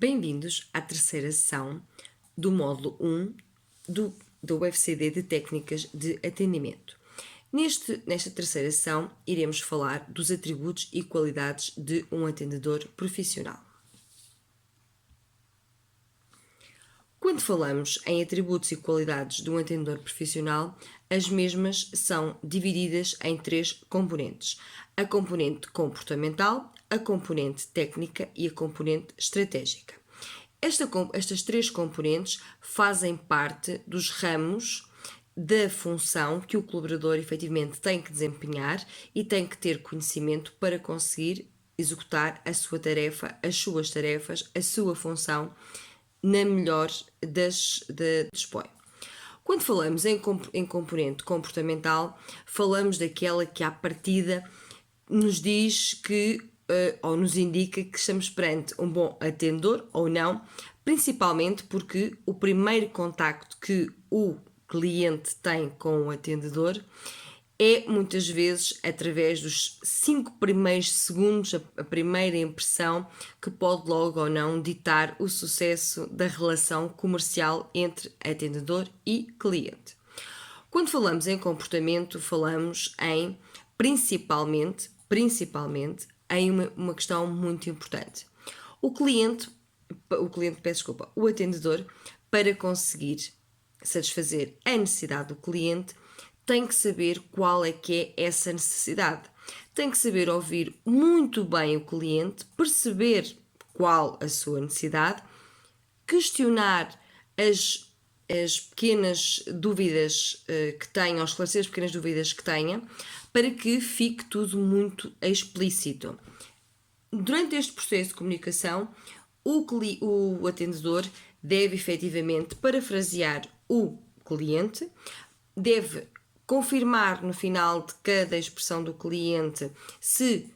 Bem-vindos à terceira sessão do módulo 1 da UFCD de Técnicas de Atendimento. Nesta terceira sessão, iremos falar dos atributos e qualidades de um atendedor profissional. Quando falamos em atributos e qualidades de um atendedor profissional, as mesmas são divididas em três componentes: a componente comportamental, a componente técnica e a componente estratégica. Estas três componentes fazem parte dos ramos da função que o colaborador efetivamente tem que desempenhar e tem que ter conhecimento para conseguir executar a sua tarefa, as suas tarefas, a sua função na melhor das dispõe. Quando falamos em componente comportamental, falamos daquela que à partida nos diz que ou nos indica que estamos perante um bom atendedor ou não, principalmente porque o primeiro contacto que o cliente tem com o atendedor é muitas vezes através dos 5 primeiros segundos, a primeira impressão, que pode logo ou não ditar o sucesso da relação comercial entre atendedor e cliente. Quando falamos em comportamento, falamos em principalmente em uma questão muito importante. O atendedor, para conseguir satisfazer a necessidade do cliente, tem que saber qual é que é essa necessidade. Tem que saber ouvir muito bem o cliente, perceber qual a sua necessidade, questionar as pequenas dúvidas que tenha, ou esclarecer as pequenas dúvidas que tenha, para que fique tudo muito explícito. Durante este processo de comunicação, o atendedor deve efetivamente parafrasear o cliente, deve confirmar no final de cada expressão do cliente se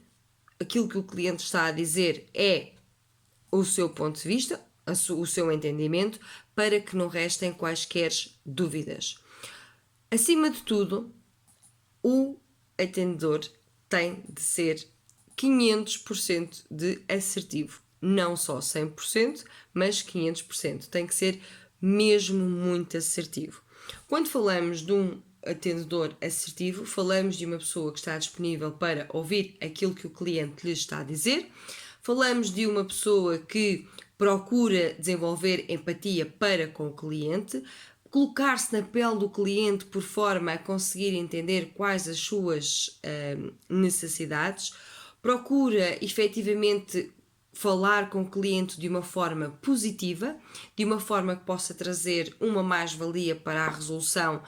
aquilo que o cliente está a dizer é o seu ponto de vista, o seu entendimento, para que não restem quaisquer dúvidas. Acima de tudo, o atendedor tem de ser 500% de assertivo. Não só 100%, mas 500%. Tem que ser mesmo muito assertivo. Quando falamos de um atendedor assertivo, falamos de uma pessoa que está disponível para ouvir aquilo que o cliente lhe está a dizer. Falamos de uma pessoa que procura desenvolver empatia para com o cliente, colocar-se na pele do cliente por forma a conseguir entender quais as suas necessidades, procura efetivamente falar com o cliente de uma forma positiva, de uma forma que possa trazer uma mais-valia para a resolução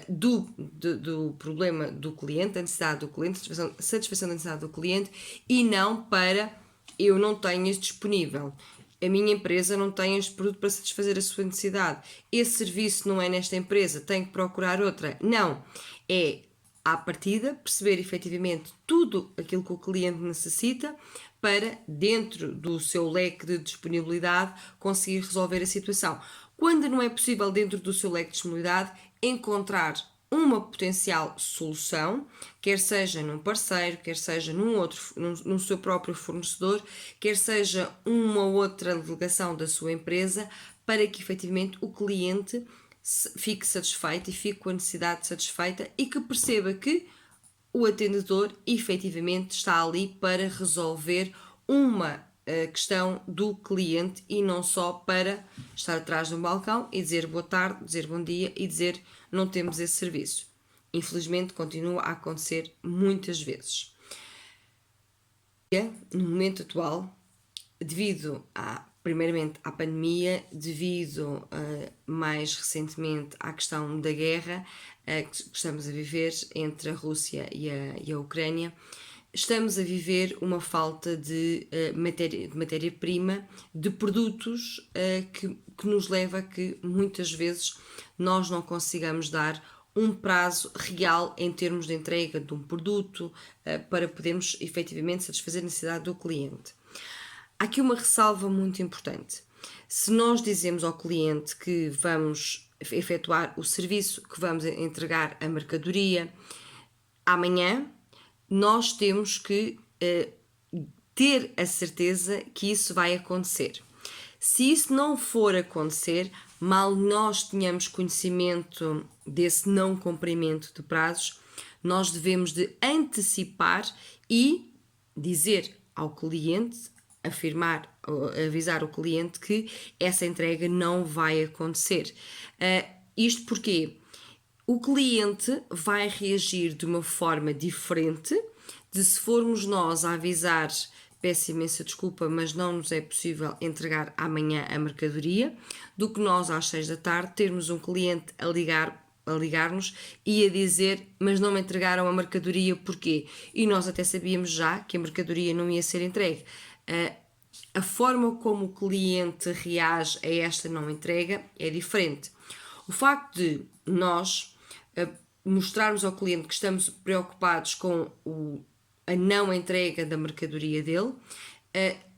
do problema do cliente, da necessidade do cliente, satisfação da necessidade do cliente, e não para eu não tenho isto disponível. A minha empresa não tem este produto para satisfazer a sua necessidade. Esse serviço não é nesta empresa, tenho que procurar outra. Não. É, à partida, perceber efetivamente tudo aquilo que o cliente necessita para, dentro do seu leque de disponibilidade, conseguir resolver a situação. Quando não é possível, dentro do seu leque de disponibilidade, encontrar uma potencial solução, quer seja num parceiro, quer seja num seu próprio fornecedor, quer seja uma outra delegação da sua empresa, para que efetivamente o cliente fique satisfeito e fique com a necessidade satisfeita e que perceba que o atendedor efetivamente está ali para resolver uma questão do cliente e não só para estar atrás de um balcão e dizer boa tarde, dizer bom dia e dizer não temos esse serviço. Infelizmente continua a acontecer muitas vezes. No momento atual, devido primeiramente à pandemia, devido mais recentemente à questão da guerra que estamos a viver entre a Rússia e a Ucrânia, estamos a viver uma falta de matéria-prima, de produtos que nos leva a que muitas vezes nós não consigamos dar um prazo real em termos de entrega de um produto para podermos efetivamente satisfazer a necessidade do cliente. Há aqui uma ressalva muito importante. Se nós dizemos ao cliente que vamos efetuar o serviço, que vamos entregar a mercadoria amanhã, nós temos que ter a certeza que isso vai acontecer. Se isso não for acontecer, mal nós tenhamos conhecimento desse não cumprimento de prazos, nós devemos de antecipar e dizer ao cliente, afirmar, avisar o cliente que essa entrega não vai acontecer. Isto porque o cliente vai reagir de uma forma diferente de se formos nós a avisar, peço imensa desculpa, mas não nos é possível entregar amanhã a mercadoria, do que nós às 6 da tarde termos um cliente a ligar-nos e a dizer, mas não me entregaram a mercadoria, porquê? E nós até sabíamos já que a mercadoria não ia ser entregue. A forma como o cliente reage a esta não entrega é diferente. O facto de nós mostrarmos ao cliente que estamos preocupados com a não entrega da mercadoria dele,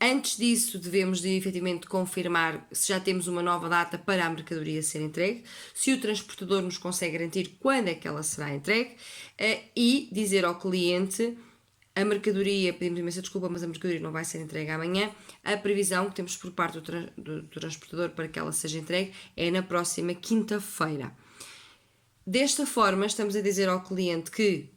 antes disso devemos de efetivamente confirmar se já temos uma nova data para a mercadoria ser entregue, se o transportador nos consegue garantir quando é que ela será entregue, e dizer ao cliente: a mercadoria, pedimos imensa desculpa, mas a mercadoria não vai ser entregue amanhã. A previsão que temos por parte do transportador para que ela seja entregue é na próxima quinta-feira. Desta forma, estamos a dizer ao cliente que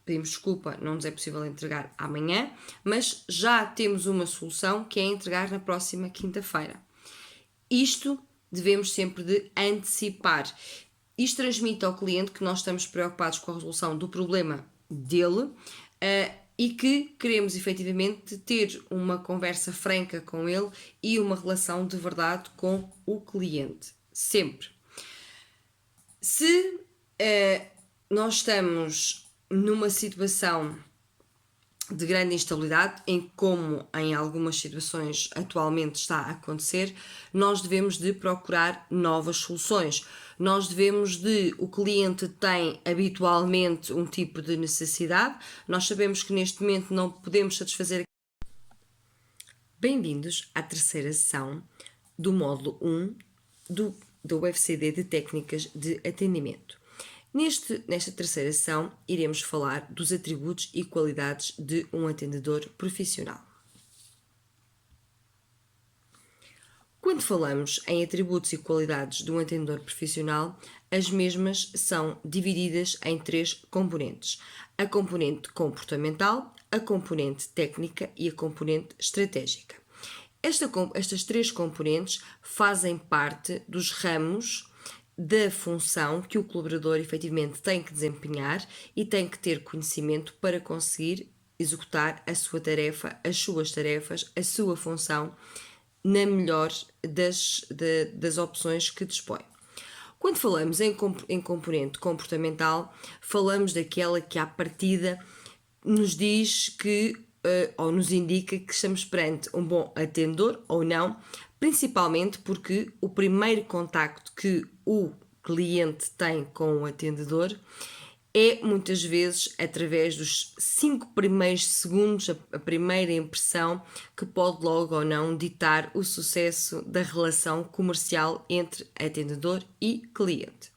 pedimos desculpa, não nos é possível entregar amanhã, mas já temos uma solução que é entregar na próxima quinta-feira. Isto devemos sempre de antecipar. Isto transmite ao cliente que nós estamos preocupados com a resolução do problema dele, e que queremos efetivamente ter uma conversa franca com ele e uma relação de verdade com o cliente. Sempre. Se nós estamos numa situação de grande instabilidade, como em algumas situações atualmente está a acontecer, nós devemos de procurar novas soluções. Nós devemos de, o cliente tem habitualmente um tipo de necessidade, nós sabemos que neste momento não podemos satisfazer. Bem-vindos à terceira sessão do módulo 1 do UFCD de técnicas de atendimento. Nesta terceira sessão, iremos falar dos atributos e qualidades de um atendedor profissional. Quando falamos em atributos e qualidades de um atendedor profissional, as mesmas são divididas em 3 componentes: a componente comportamental, a componente técnica e a componente estratégica. Estas 3 componentes fazem parte dos ramos da função que o colaborador efetivamente tem que desempenhar e tem que ter conhecimento para conseguir executar a sua tarefa, as suas tarefas, a sua função na melhor das opções que dispõe. Quando falamos em componente comportamental, falamos daquela que à partida nos diz que, ou nos indica que estamos perante um bom atendedor ou não, principalmente porque o primeiro contacto que o cliente tem com o atendedor é muitas vezes através dos 5 primeiros segundos, a primeira impressão, que pode logo ou não ditar o sucesso da relação comercial entre atendedor e cliente.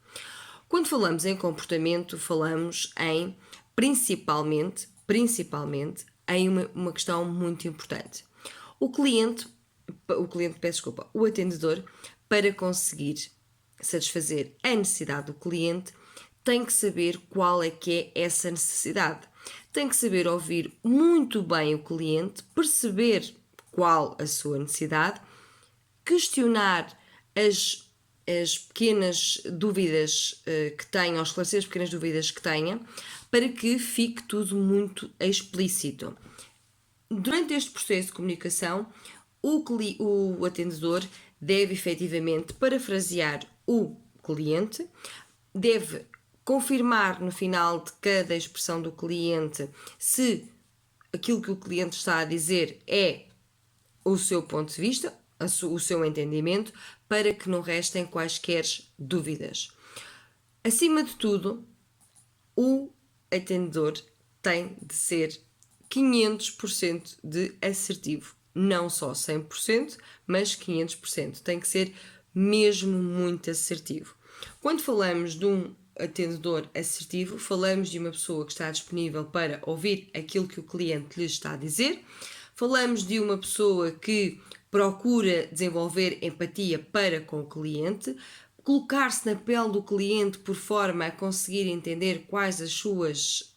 Quando falamos em comportamento, falamos em principalmente em uma questão muito importante. O atendedor, para conseguir satisfazer a necessidade do cliente, tem que saber qual é que é essa necessidade. Tem que saber ouvir muito bem o cliente, perceber qual a sua necessidade, questionar as pequenas dúvidas que tenha, ou esclarecer as pequenas dúvidas que tenha, para que fique tudo muito explícito. Durante este processo de comunicação, o atendedor deve efetivamente parafrasear o cliente, deve confirmar no final de cada expressão do cliente se aquilo que o cliente está a dizer é o seu ponto de vista, o seu entendimento, para que não restem quaisquer dúvidas. Acima de tudo, o atendedor tem de ser 500% de assertivo. Não só 100%, mas 500%. Tem que ser mesmo muito assertivo. Quando falamos de um atendedor assertivo, falamos de uma pessoa que está disponível para ouvir aquilo que o cliente lhe está a dizer. Falamos de uma pessoa que procura desenvolver empatia para com o cliente, colocar-se na pele do cliente por forma a conseguir entender quais as suas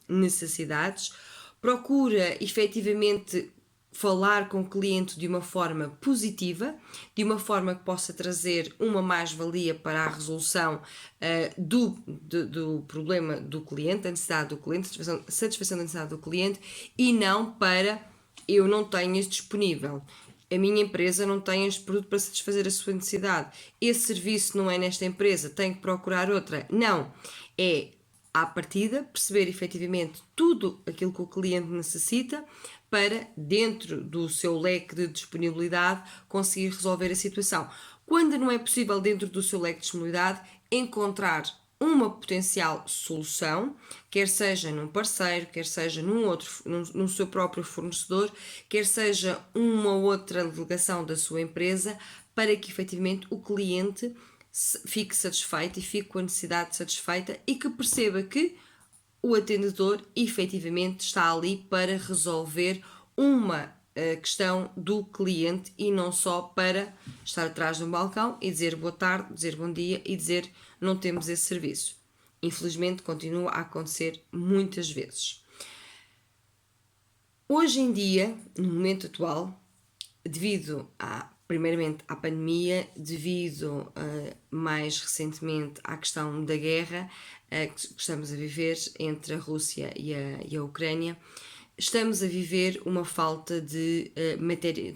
necessidades, procura efetivamente falar com o cliente de uma forma positiva, de uma forma que possa trazer uma mais-valia para a resolução do problema do cliente, da necessidade do cliente, satisfação da necessidade do cliente, e não para eu não tenho este disponível. A minha empresa não tem este produto para satisfazer a sua necessidade. Esse serviço não é nesta empresa, tenho que procurar outra. Não. É, à partida, perceber efetivamente tudo aquilo que o cliente necessita para, dentro do seu leque de disponibilidade, conseguir resolver a situação. Quando não é possível, dentro do seu leque de disponibilidade, encontrar uma potencial solução, quer seja num parceiro, quer seja num seu próprio fornecedor, quer seja uma outra delegação da sua empresa, para que efetivamente o cliente fique satisfeito e fique com a necessidade satisfeita e que perceba que o atendedor efetivamente está ali para resolver uma questão do cliente e não só para estar atrás de um balcão e dizer boa tarde, dizer bom dia e dizer não temos esse serviço. Infelizmente continua a acontecer muitas vezes. Hoje em dia, no momento atual, devido primeiramente à pandemia, devido mais recentemente à questão da guerra que estamos a viver entre a Rússia e a Ucrânia, estamos a viver uma falta de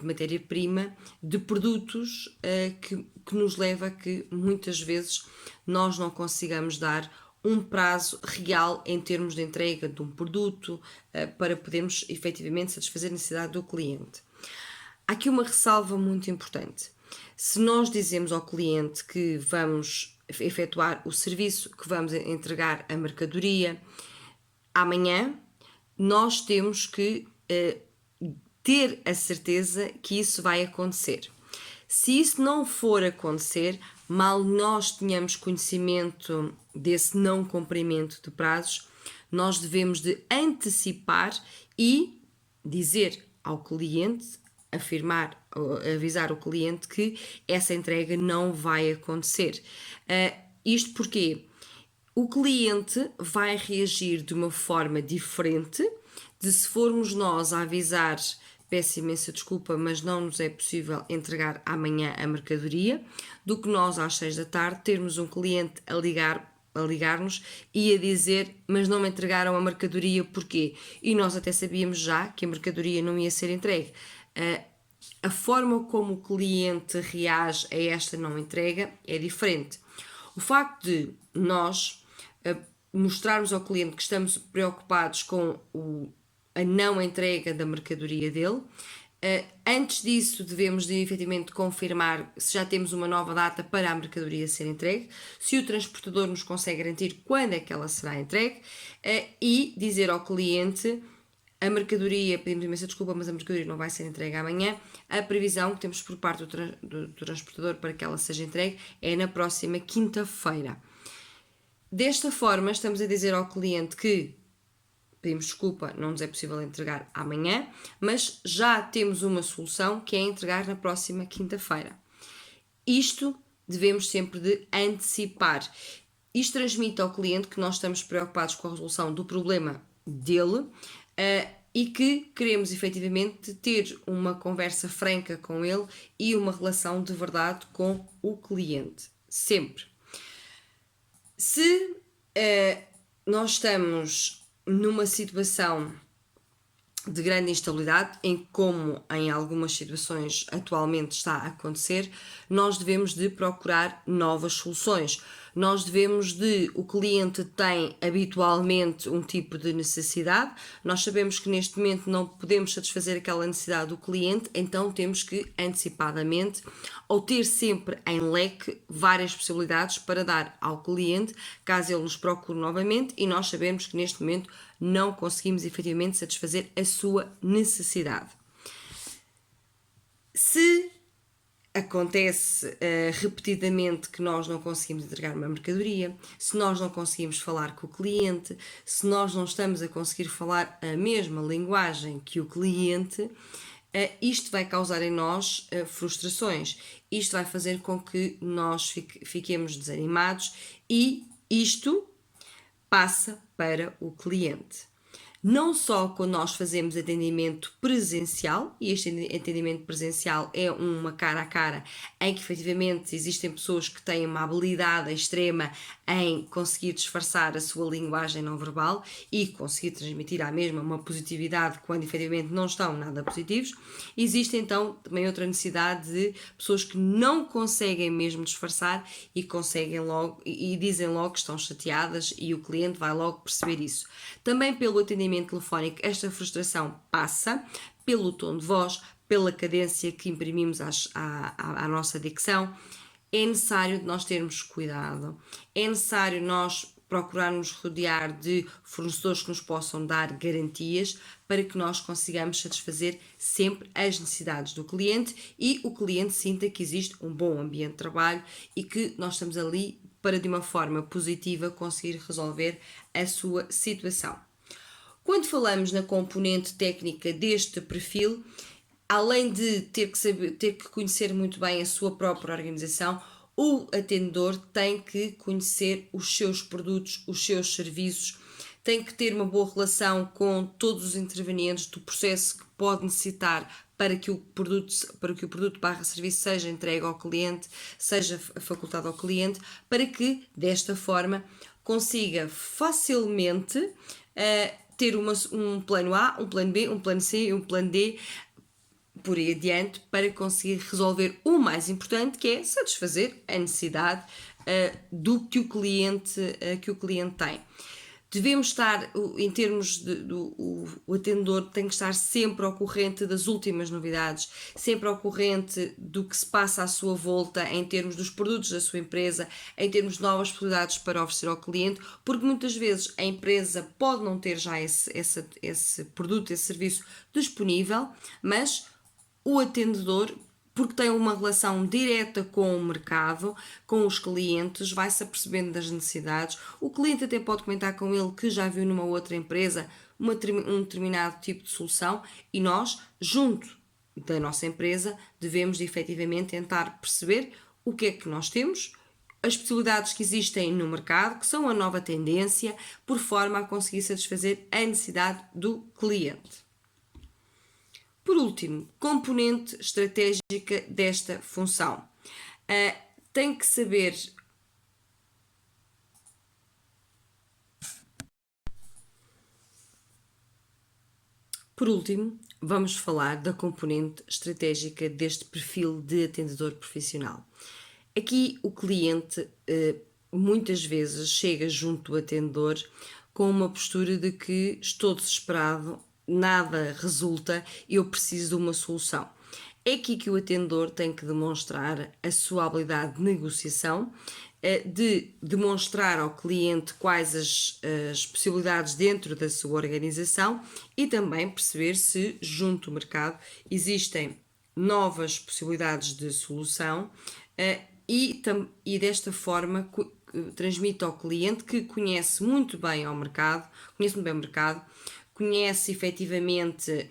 matéria-prima, de produtos que nos leva a que muitas vezes nós não consigamos dar um prazo real em termos de entrega de um produto para podermos efetivamente satisfazer a necessidade do cliente. Há aqui uma ressalva muito importante. Se nós dizemos ao cliente que vamos efetuar o serviço, que vamos entregar a mercadoria amanhã, nós temos que ter a certeza que isso vai acontecer. Se isso não for acontecer, mal nós tenhamos conhecimento desse não cumprimento de prazos, nós devemos de antecipar e dizer ao cliente, avisar o cliente que essa entrega não vai acontecer. Isto porque o cliente vai reagir de uma forma diferente de se formos nós a avisar, peço imensa desculpa, mas não nos é possível entregar amanhã a mercadoria, do que nós às 6 da tarde termos um cliente a ligar-nos e a dizer, mas não me entregaram a mercadoria, porquê? E nós até sabíamos já que a mercadoria não ia ser entregue. A forma como o cliente reage a esta não entrega é diferente. O facto de nós mostrarmos ao cliente que estamos preocupados com a não entrega da mercadoria dele, antes disso devemos de efetivamente confirmar se já temos uma nova data para a mercadoria ser entregue, se o transportador nos consegue garantir quando é que ela será entregue e dizer ao cliente a mercadoria, pedimos imensa desculpa, mas a mercadoria não vai ser entregue amanhã. A previsão que temos por parte do transportador para que ela seja entregue é na próxima quinta-feira. Desta forma, estamos a dizer ao cliente que pedimos desculpa, não nos é possível entregar amanhã, mas já temos uma solução que é entregar na próxima quinta-feira. Isto devemos sempre de antecipar. Isto transmite ao cliente que nós estamos preocupados com a resolução do problema dele e que queremos efetivamente ter uma conversa franca com ele e uma relação de verdade com o cliente. Sempre. Se nós estamos numa situação de grande instabilidade, como em algumas situações atualmente está a acontecer, nós devemos de procurar novas soluções. Nós devemos de, o cliente tem habitualmente um tipo de necessidade, nós sabemos que neste momento não podemos satisfazer aquela necessidade do cliente, então temos que antecipadamente ou ter sempre em leque várias possibilidades para dar ao cliente, caso ele nos procure novamente e nós sabemos que neste momento não conseguimos efetivamente satisfazer a sua necessidade. Se acontece repetidamente que nós não conseguimos entregar uma mercadoria, se nós não conseguimos falar com o cliente, se nós não estamos a conseguir falar a mesma linguagem que o cliente, isto vai causar em nós frustrações. Isto vai fazer com que nós fiquemos desanimados e isto passa para o cliente. Não só quando nós fazemos atendimento presencial, e este atendimento presencial é uma cara a cara, em que efetivamente existem pessoas que têm uma habilidade extrema em conseguir disfarçar a sua linguagem não verbal e conseguir transmitir à mesma uma positividade quando efetivamente não estão nada positivos. Existe então também outra necessidade de pessoas que não conseguem mesmo disfarçar e conseguem logo e dizem logo que estão chateadas e o cliente vai logo perceber isso. Também pelo atendimento telefónico, esta frustração passa pelo tom de voz, pela cadência que imprimimos à nossa dicção. É necessário nós termos cuidado, é necessário nós procurarmos rodear de fornecedores que nos possam dar garantias para que nós consigamos satisfazer sempre as necessidades do cliente e o cliente sinta que existe um bom ambiente de trabalho e que nós estamos ali para, de uma forma positiva, conseguir resolver a sua situação. Quando falamos na componente técnica deste perfil, além de ter que conhecer muito bem a sua própria organização, o atendedor tem que conhecer os seus produtos, os seus serviços, tem que ter uma boa relação com todos os intervenientes do processo que pode necessitar para que o produto/serviço seja entregue ao cliente, seja facultado ao cliente, para que desta forma consiga facilmente ter um plano A, um plano B, um plano C e um plano D por aí adiante para conseguir resolver o mais importante, que é satisfazer a necessidade do que o cliente tem. Devemos estar, em termos o atendedor tem que estar sempre ao corrente das últimas novidades, sempre ao corrente do que se passa à sua volta em termos dos produtos da sua empresa, em termos de novas possibilidades para oferecer ao cliente, porque muitas vezes a empresa pode não ter já esse produto, esse serviço disponível, mas o atendedor, porque tem uma relação direta com o mercado, com os clientes, vai-se apercebendo das necessidades. O cliente até pode comentar com ele que já viu numa outra empresa um determinado tipo de solução e nós, junto da nossa empresa, devemos de, efetivamente tentar perceber o que é que nós temos, as possibilidades que existem no mercado, que são a nova tendência, por forma a conseguir satisfazer a necessidade do cliente. Por último, componente estratégica desta função. Tem que saber Por último, vamos falar da componente estratégica deste perfil de atendedor profissional. Aqui o cliente muitas vezes chega junto do atendedor com uma postura de que estou desesperado, nada resulta, eu preciso de uma solução. É aqui que o atendedor tem que demonstrar a sua habilidade de negociação, de demonstrar ao cliente quais as possibilidades dentro da sua organização e também perceber se, junto do mercado, existem novas possibilidades de solução e desta forma transmite ao cliente que conhece muito bem o mercado, conhece efetivamente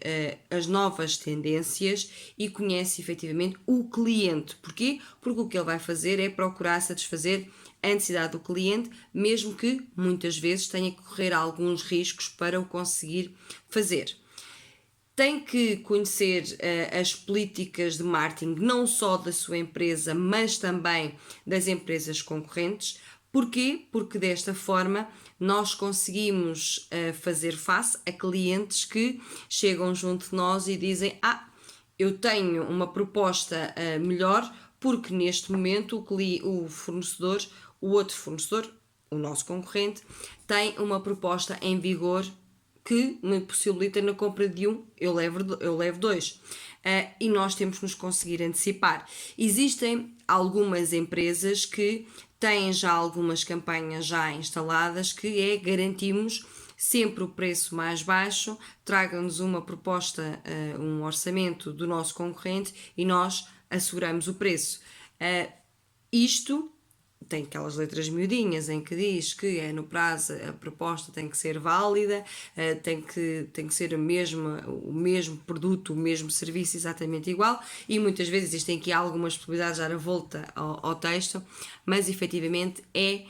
as novas tendências e conhece efetivamente o cliente. Porquê? Porque o que ele vai fazer é procurar satisfazer a necessidade do cliente, mesmo que muitas vezes tenha que correr alguns riscos para o conseguir fazer. Tem que conhecer as políticas de marketing não só da sua empresa, mas também das empresas concorrentes. Porquê? Porque desta forma nós conseguimos fazer face a clientes que chegam junto de nós e dizem: eu tenho uma proposta melhor, porque neste momento o outro fornecedor, o nosso concorrente, tem uma proposta em vigor que me possibilita na compra de um, eu levo dois. E nós temos que nos conseguir antecipar. Existem algumas empresas que têm já algumas campanhas já instaladas, que é garantimos sempre o preço mais baixo, tragam-nos uma proposta, um orçamento do nosso concorrente e nós asseguramos o preço. Isto tem aquelas letras miudinhas em que diz que é no prazo, a proposta tem que ser válida, tem que ser o mesmo produto, o mesmo serviço exatamente igual, e muitas vezes existem aqui algumas possibilidades de dar a volta ao texto, mas efetivamente é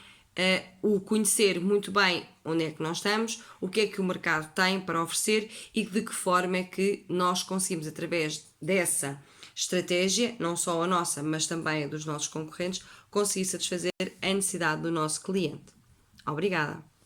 o conhecer muito bem onde é que nós estamos, o que é que o mercado tem para oferecer e de que forma é que nós conseguimos, através dessa estratégia, não só a nossa, mas também a dos nossos concorrentes, conseguir satisfazer a necessidade do nosso cliente. Obrigada!